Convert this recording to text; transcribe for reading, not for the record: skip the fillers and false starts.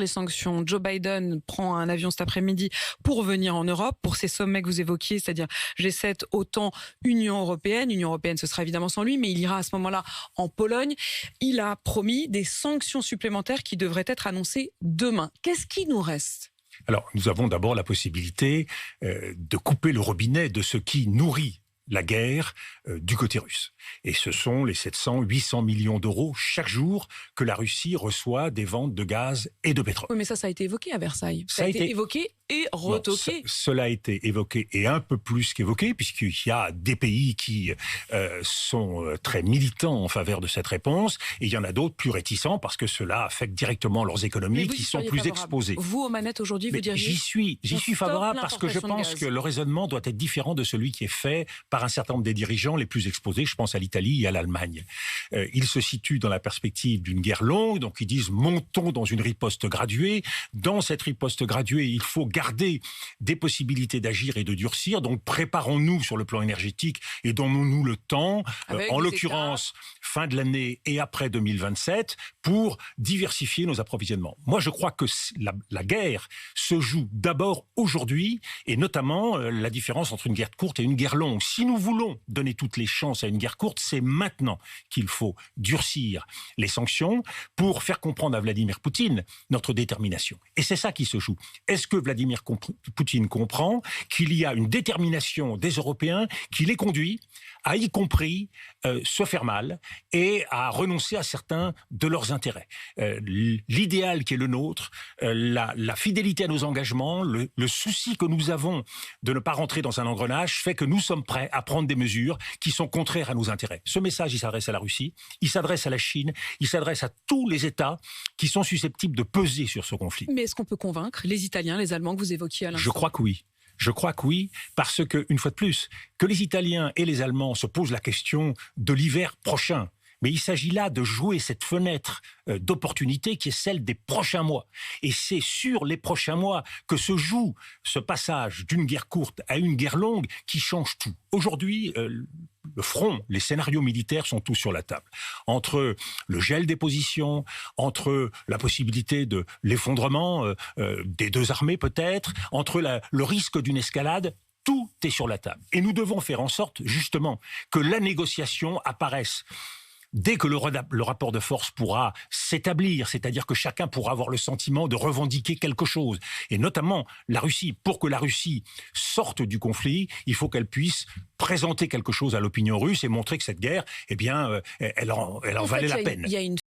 les sanctions. Joe Biden prend un avion cet après-midi pour venir en Europe, pour ces sommets que vous évoquiez, c'est-à-dire G7, OTAN, Union européenne. Union européenne, ce sera évidemment sans lui, mais il ira à ce moment-là en Pologne. Il a promis des sanctions supplémentaires qui devraient être annoncées demain. Qu'est-ce qui nous reste ? Alors, nous avons d'abord la possibilité de couper le robinet de ce qui nourrit la guerre du côté russe. Et ce sont les 700-800 millions d'euros chaque jour que la Russie reçoit des ventes de gaz et de pétrole. Oui, mais ça a été évoqué à Versailles. Ça a été évoqué et retoqué. Non, cela a été évoqué et un peu plus qu'évoqué, puisqu'il y a des pays qui sont très militants en faveur de cette réponse, et il y en a d'autres plus réticents, parce que cela affecte directement leurs économies, qui sont plus exposées. Vous, aux manettes aujourd'hui, vous diriez... J'y suis favorable, parce que je pense que le raisonnement doit être différent de celui qui est fait par un certain nombre des dirigeants les plus exposés. Je pense à l'Italie et à l'Allemagne. Ils se situent dans la perspective d'une guerre longue, donc ils disent montons dans une riposte graduée. Dans cette riposte graduée, il faut garder des possibilités d'agir et de durcir. Donc préparons-nous sur le plan énergétique et donnons-nous le temps, en l'occurrence fin de l'année et après 2027, pour diversifier nos approvisionnements. Moi, je crois que la guerre se joue d'abord aujourd'hui, et notamment la différence entre une guerre courte et une guerre longue. Si nous voulons donner toutes les chances à une guerre courte, c'est maintenant qu'il faut durcir les sanctions pour faire comprendre à Vladimir Poutine notre détermination. Et c'est ça qui se joue. Est-ce que Vladimir Poutine comprend qu'il y a une détermination des Européens qui les conduit à, y compris, se faire mal et à renoncer à certains de leurs intérêts. L'idéal qui est le nôtre, la fidélité à nos engagements, le souci que nous avons de ne pas rentrer dans un engrenage fait que nous sommes prêts à prendre des mesures qui sont contraires à nos intérêts. Ce message, il s'adresse à la Russie, il s'adresse à la Chine, il s'adresse à tous les États qui sont susceptibles de peser sur ce conflit. Mais est-ce qu'on peut convaincre les Italiens, les Allemands que vous évoquiez à l'instant ? Je crois que oui. Je crois que oui, parce que, une fois de plus, que les Italiens et les Allemands se posent la question de l'hiver prochain. Mais il s'agit là de jouer cette fenêtre d'opportunité qui est celle des prochains mois. Et c'est sur les prochains mois que se joue ce passage d'une guerre courte à une guerre longue qui change tout. Aujourd'hui, le front, les scénarios militaires sont tous sur la table. Entre le gel des positions, entre la possibilité de l'effondrement des deux armées peut-être, entre le risque d'une escalade, tout est sur la table. Et nous devons faire en sorte, justement, que la négociation apparaisse dès que le rapport de force pourra s'établir, c'est-à-dire que chacun pourra avoir le sentiment de revendiquer quelque chose. Et notamment la Russie. Pour que la Russie sorte du conflit, il faut qu'elle puisse présenter quelque chose à l'opinion russe et montrer que cette guerre, eh bien, elle en valait la peine. Il y a une